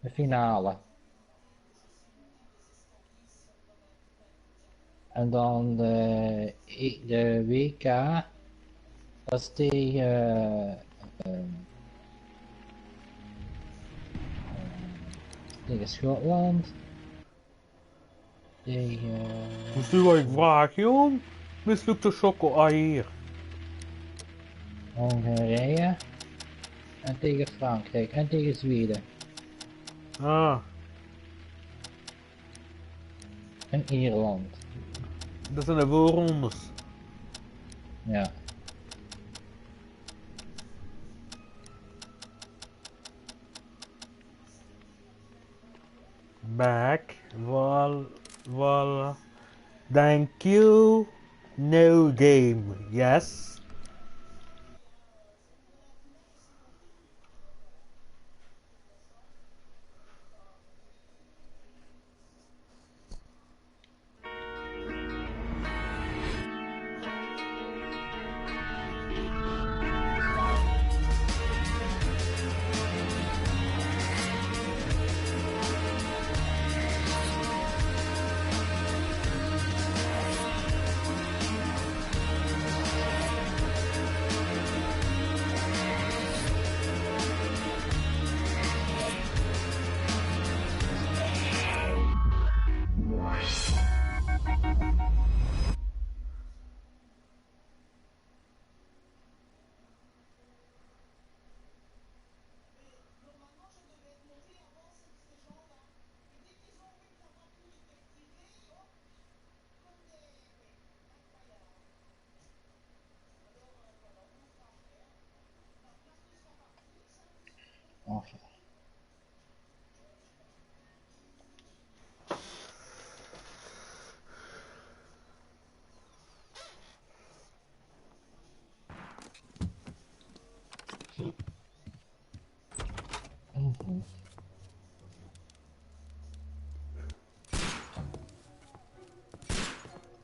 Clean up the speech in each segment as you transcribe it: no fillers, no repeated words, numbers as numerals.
de finale. En dan de WK, dat is tegen Schotland. Moest u wat vragen, jong? Mislukte choco hier. Hongarije. En tegen Frankrijk. En tegen Zweden. Ah. En Ierland. Dat zijn de voorrondes. Ja. Back. Well. Thank you. No game. Yes. Okay.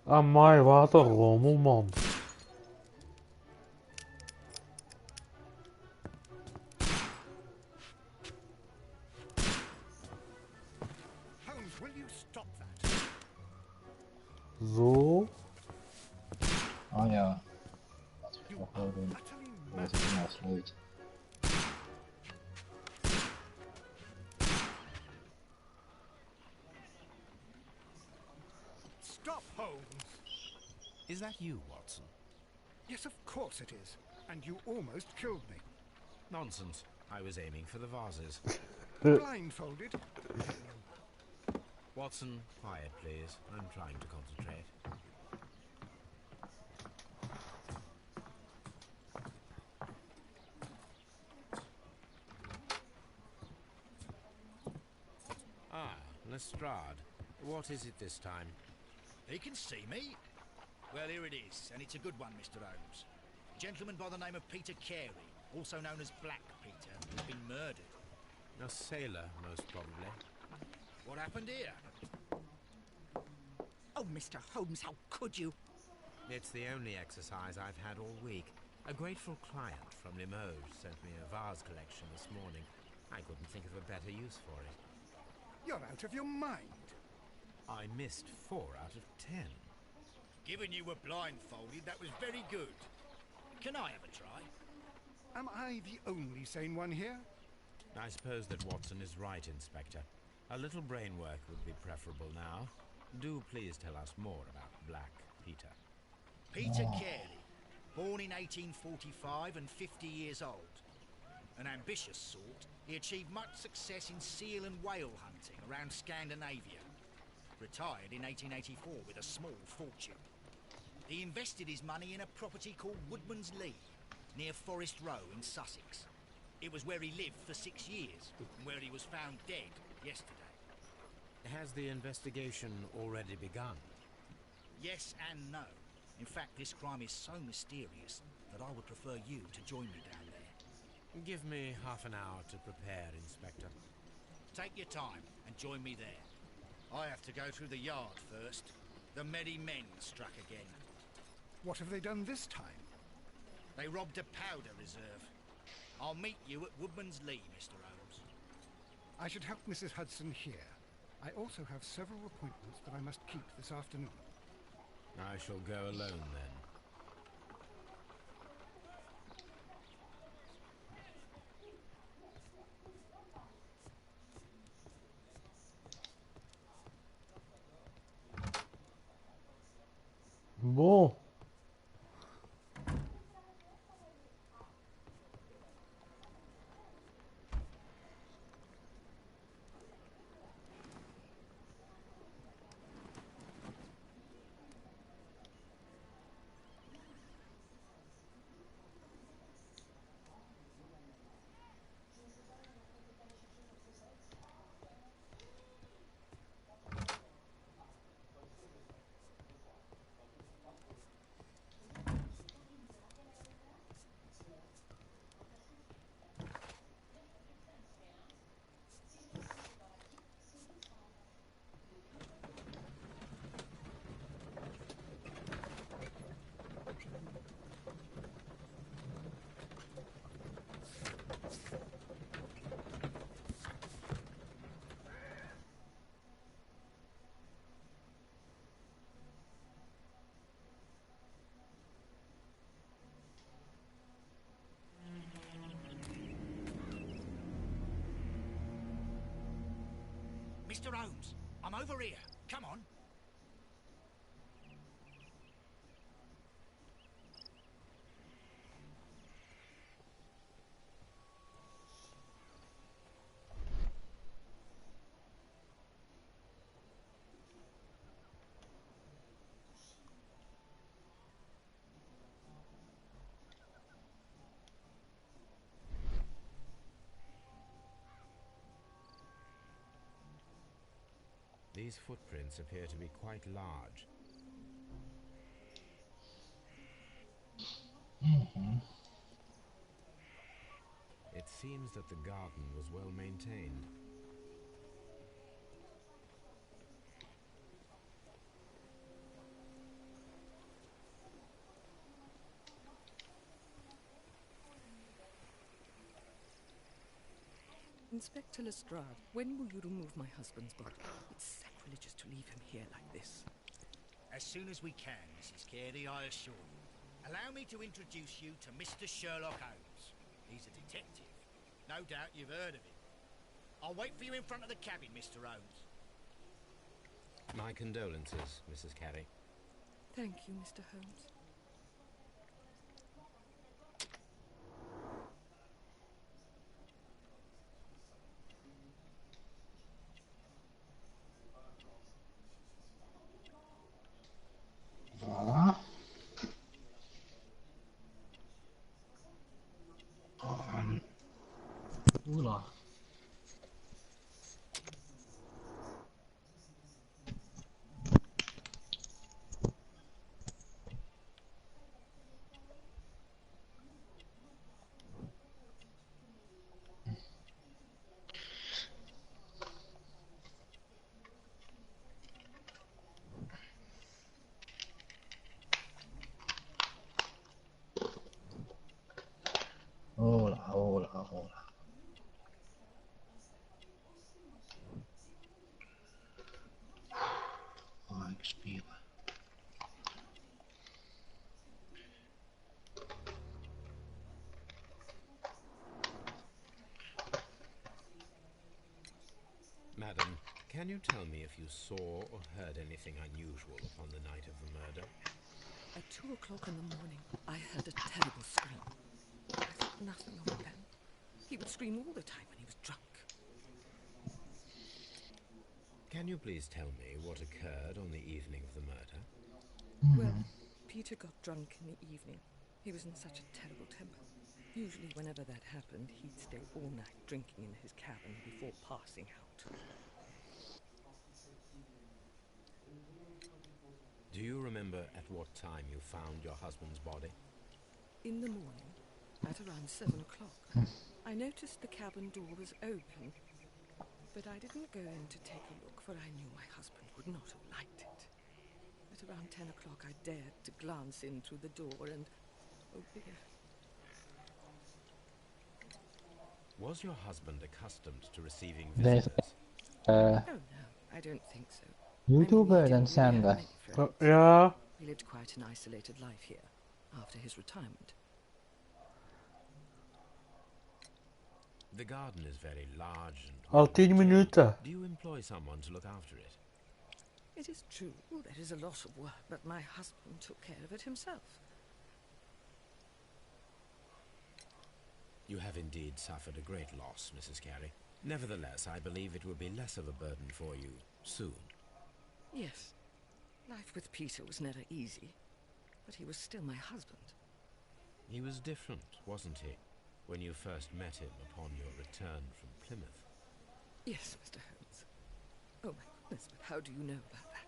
Amai, wat een rommel, man. Holmes, will you stop that? Zo. Oh ja. Dat is nog wel doen. Dat is een afsluit. Stop, Holmes! Is that you, Watson? Yes, of course it is. And you almost killed me. Nonsense. I was aiming for the vases. Blindfolded? Watson, quiet, please. I'm trying to concentrate. Ah, Lestrade. What is it this time? He can see me. Well, here it is, and it's a good one, Mr. Holmes. A gentleman by the name of Peter Carey, also known as Black Peter, has been murdered. A sailor, most probably. What happened here? Oh, Mr. Holmes, how could you? It's the only exercise I've had all week. A grateful client from Limoges sent me a vase collection this morning. I couldn't think of a better use for it. You're out of your mind. I missed 4 out of 10. Given you were blindfolded, that was very good. Can I have a try? Am I the only sane one here? I suppose that Watson is right, Inspector. A little brain work would be preferable now. Do please tell us more about Black Peter. Peter Carey, born in 1845 and 50 years old. An ambitious sort, he achieved much success in seal and whale hunting around Scandinavia. Retired in 1884 with a small fortune. He invested his money in a property called Woodman's Lee, near Forest Row in Sussex. It was where he lived for 6 years, and where he was found dead yesterday. Has the investigation already begun? Yes and no. In fact, this crime is so mysterious that I would prefer you to join me down there. Give me half an hour to prepare, Inspector. Take your time and join me there. I have to go through the yard first. The merry men struck again. What have they done this time? They robbed a powder reserve. I'll meet you at Woodman's Lee, Mr. Holmes. I should help Mrs. Hudson here. I also have several appointments that I must keep this afternoon. I shall go alone then. Bom. Mr. Holmes, I'm over here. Come on. These footprints appear to be quite large. It seems that the garden was well maintained. Inspector Lestrade, when will you remove my husband's body? It's sacrilegious to leave him here like this. As soon as we can, Mrs. Carey, I assure you. Allow me to introduce you to Mr. Sherlock Holmes. He's a detective. No doubt you've heard of him. I'll wait for you in front of the cabin, Mr. Holmes. My condolences, Mrs. Carey. Thank you, Mr. Holmes. Voilà. Oula. Hola, hola, hola. Oh, ik spelen. Madam, can you tell me if you saw or heard anything unusual upon the night of the murder? At 2 o'clock in the morning, I heard a terrible scream. I thought nothing of it then. He would scream all the time when he was drunk. Can you please tell me what occurred on the evening of the murder? Well, Peter got drunk in the evening. He was in such a terrible temper. Usually whenever that happened, he'd stay all night drinking in his cabin before passing out. Do you remember at what time you found your husband's body? In the morning, at around 7 o'clock, I noticed the cabin door was open, but I didn't go in to take a look, for I knew my husband would not have liked it. At around 10 o'clock, I dared to glance in through the door and, oh dear, Was your husband accustomed to receiving Deze visitors? Oh no, I don't think so. YouTuber He dan didn't really have zender. many friends. Ja. He lived quite an isolated life here after his retirement. The garden is very large and Al 10 well-maintained. minuten. Do you employ someone to look after it? It is true, there is a lot of work, but my husband took care of it himself. You have indeed suffered a great loss, Mrs. Carey. Nevertheless, I believe it will be less of a burden for you soon. Yes, life with Peter was never easy, but he was still my husband. He was different, wasn't he, when you first met him upon your return from Plymouth? Yes, Mr. Holmes. Oh my goodness, but how do you know about that?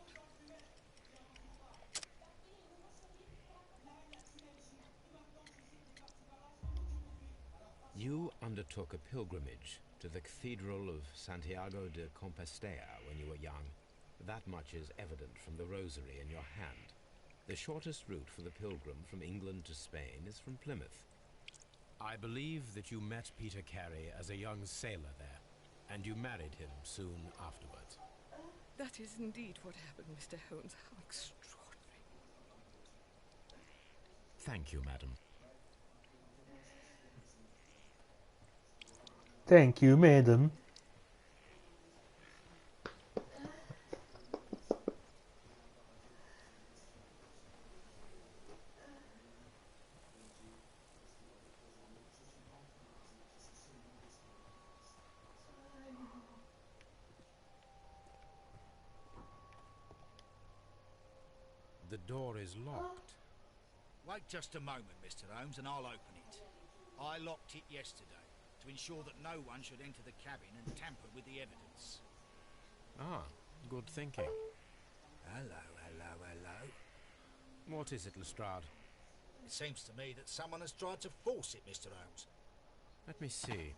You undertook a pilgrimage to the Cathedral of Santiago de Compostela when you were young. That much is evident from the rosary in your hand. The shortest route for the pilgrim from England to Spain is from Plymouth. I believe that you met Peter Carey as a young sailor there, and you married him soon afterwards. That is indeed what happened, Mr. Holmes. How extraordinary. Thank you, madam. Thank you, madam. The door is locked. Wait just a moment, Mr. Holmes, and I'll open it. I locked it yesterday to ensure that no one should enter the cabin and tamper with the evidence. Ah, good thinking. Hello, hello, hello. What is it, Lestrade? It seems to me that someone has tried to force it, Mr. Holmes. Let me see.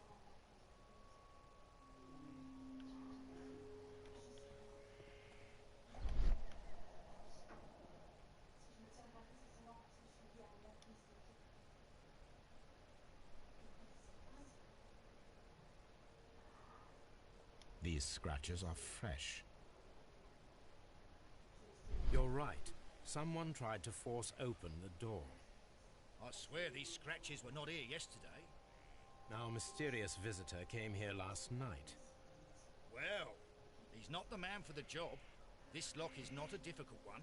These scratches are fresh. You're right. Someone tried to force open the door. I swear these scratches were not here yesterday. Our mysterious visitor came here last night. Well, he's not the man for the job. This lock is not a difficult one.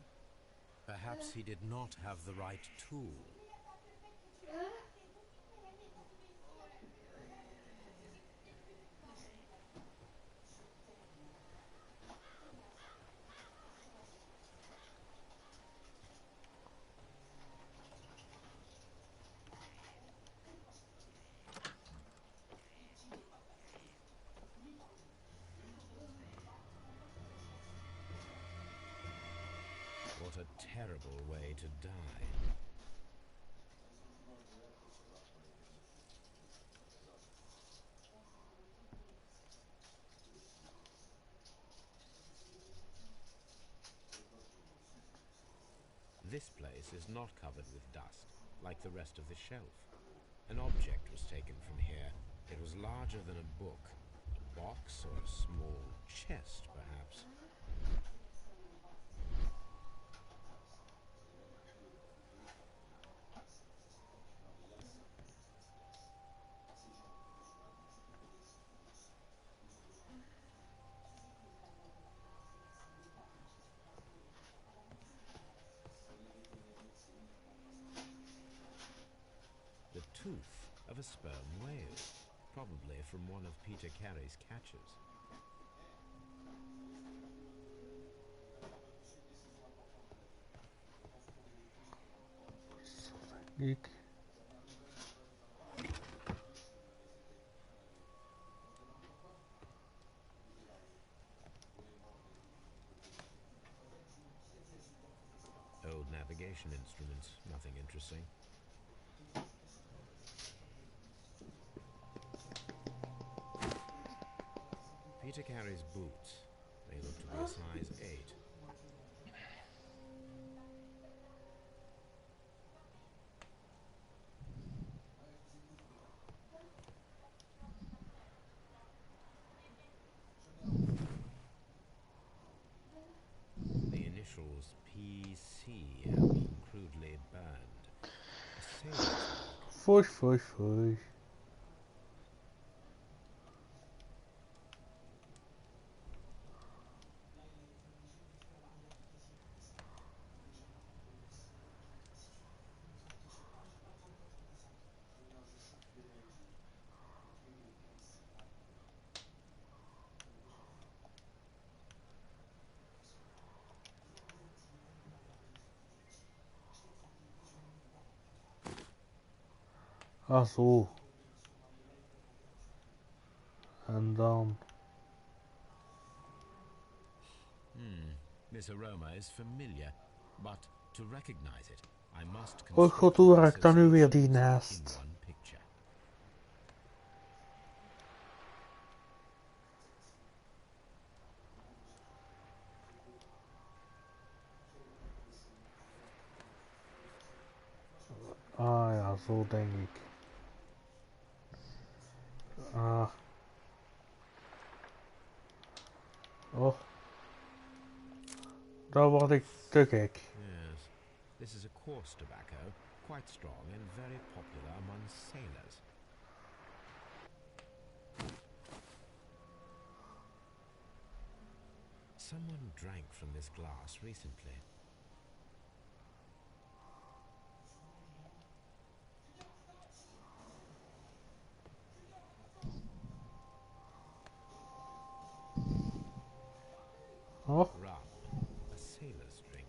Perhaps he did not have the right tool. What a terrible way to die. This place is not covered with dust, like the rest of the shelf. An object was taken from here. It was larger than a book. A box or a small chest, perhaps. The tooth of a sperm whale, probably from one of Peter Carey's catches. Ik. Old navigation instruments, nothing interesting. Peter Carey's boots. They look to be a size 8. initials PC have been crudely burned. A sailor's mark. Foei, foei, foei. Ah, zo. En dan... This aroma is familiar, but to recognize it, I must Oh god, hoe raakt dan nu weer die nest? in one picture. Ah ja, zo denk ik. Ah. Oh. Daar word ik te gek. Yes, this is a coarse tobacco, quite strong and very popular among sailors. Someone drank from this glass recently. Oh. Rum, a sailor's drink.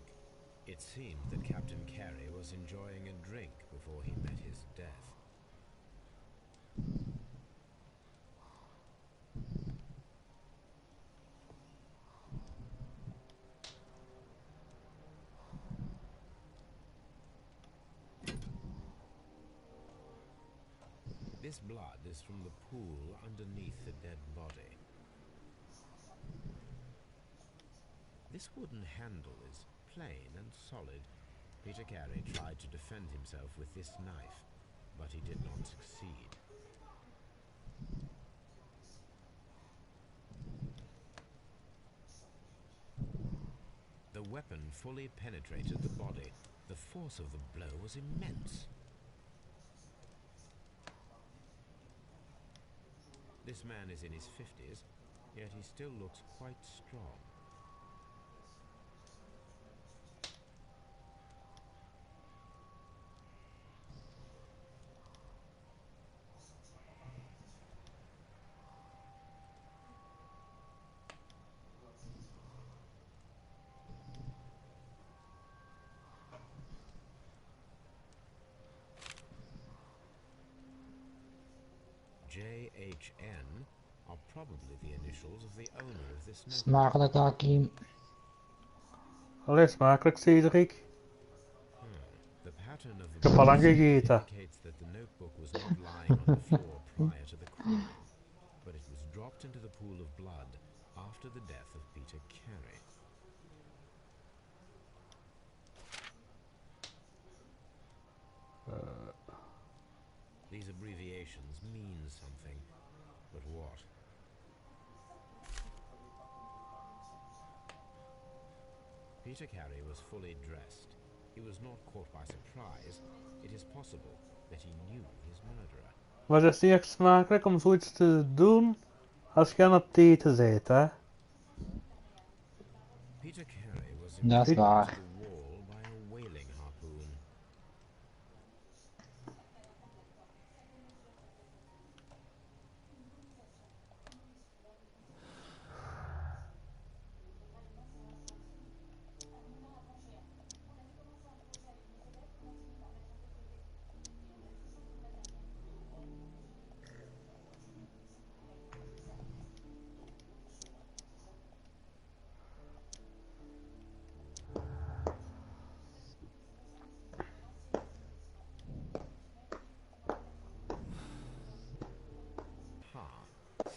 It seemed that Captain Carey was enjoying a drink before he met his death. This blood is from the pool underneath the dead body. This wooden handle is plain and solid. Peter Carey tried to defend himself with this knife, but he did not succeed. The weapon fully penetrated the body. The force of the blow was immense. This man is in his 50s, yet he still looks quite strong. JHN are probably the initials of the owner of this notebook. Smakelijk, Akimdh. Allee, smakelijk, Cedric. The pattern of Ik the heb al lang bruises gegeten. indicates that the notebook was not lying on the floor prior to the crime, but it was dropped into the pool of blood after the death of Peter Carey. These abbreviations mean something, but what? Peter Carey was fully dressed. He was not caught by surprise. It is possible that he knew his murderer. Maar het is niet echt smakelijk om zoiets te doen als je aan het eten bent, hè? Peter Carey was Dat is impaled waar. to the wall by a whaling harpoon.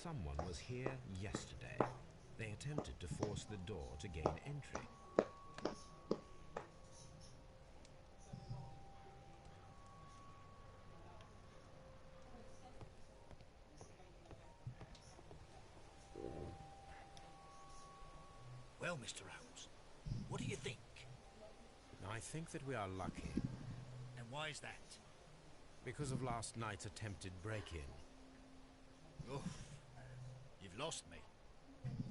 Someone was here yesterday. They attempted to force the door to gain entry. Well, Mr. Holmes, what do you think? I think that we are lucky, And why is that? because of last night's attempted break-in. Oof. You've lost me.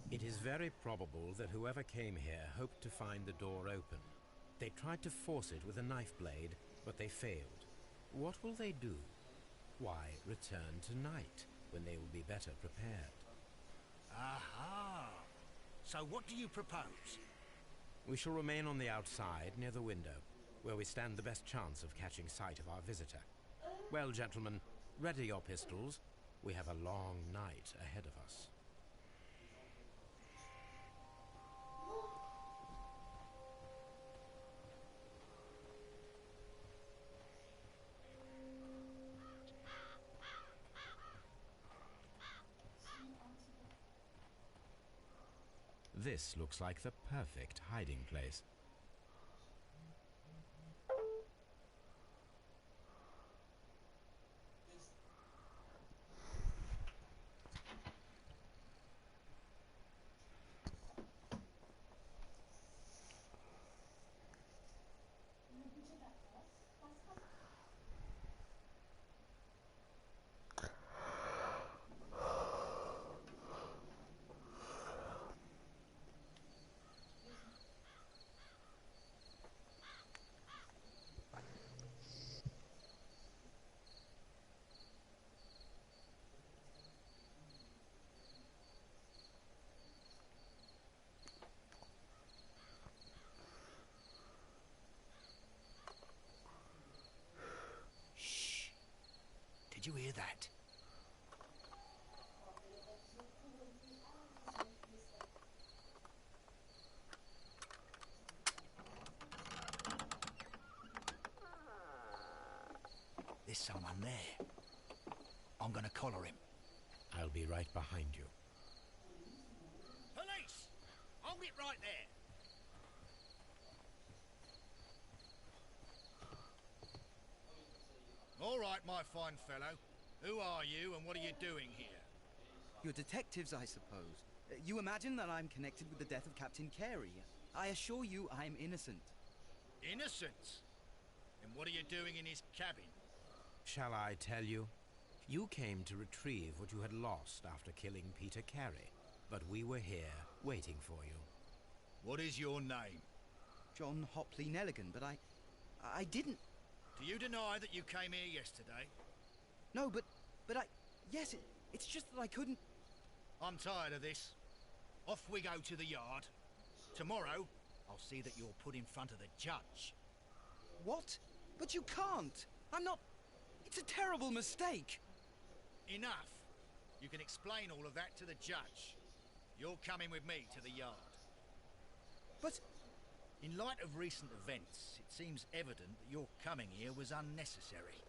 It is very probable that whoever came here hoped to find the door open. They tried to force it with a knife blade, but they failed. What will they do? Why, return tonight, when they will be better prepared. Aha! So what do you propose? We shall remain on the outside, near the window, where we stand the best chance of catching sight of our visitor. Well, gentlemen, ready your pistols. We have a long night ahead of us. This looks like the perfect hiding place. Shh. Did you hear that? There's someone there. I'm gonna collar him. I'll be right behind you. Police! Hold it right there. All right, my fine fellow. Who are you and what are you doing here? You're detectives, I suppose. You imagine that I'm connected with the death of Captain Carey. I assure you I'm innocent. Innocent? And what are you doing in his cabin? Shall I tell you? You came to retrieve what you had lost after killing Peter Carey, but we were here, waiting for you. What is your name? John Hopley Nelligan, but I didn't... Do you deny that you came here yesterday? No, but yes, it's just that I couldn't... I'm tired of this. Off we go to the yard. Tomorrow, I'll see that you're put in front of the judge. What? But you can't! I'm not... It's a terrible mistake! Enough. You can explain all of that to the judge. You're coming with me to the yard. But... In light of recent events, it seems evident that your coming here was unnecessary.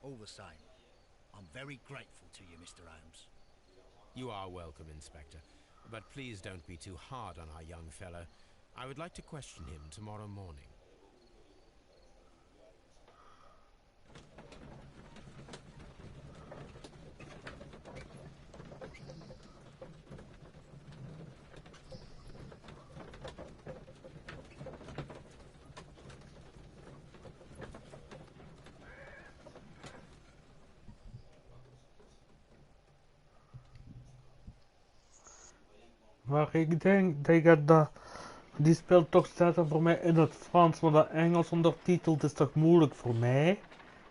All the same, I'm very grateful to you, Mr. Holmes. You are welcome, Inspector. But please don't be too hard on our young fellow. I would like to question him tomorrow morning. Maar ik denk dat die spel toch staat voor mij in het Frans, want dat Engels ondertiteld is toch moeilijk voor mij.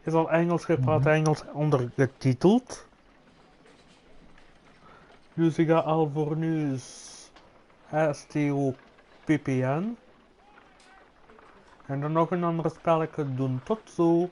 Is al Engels gepraat, Engels ondergetiteld. Dus ik ga al voor nu STOPPN. En dan nog een andere spelletje doen. Tot zo.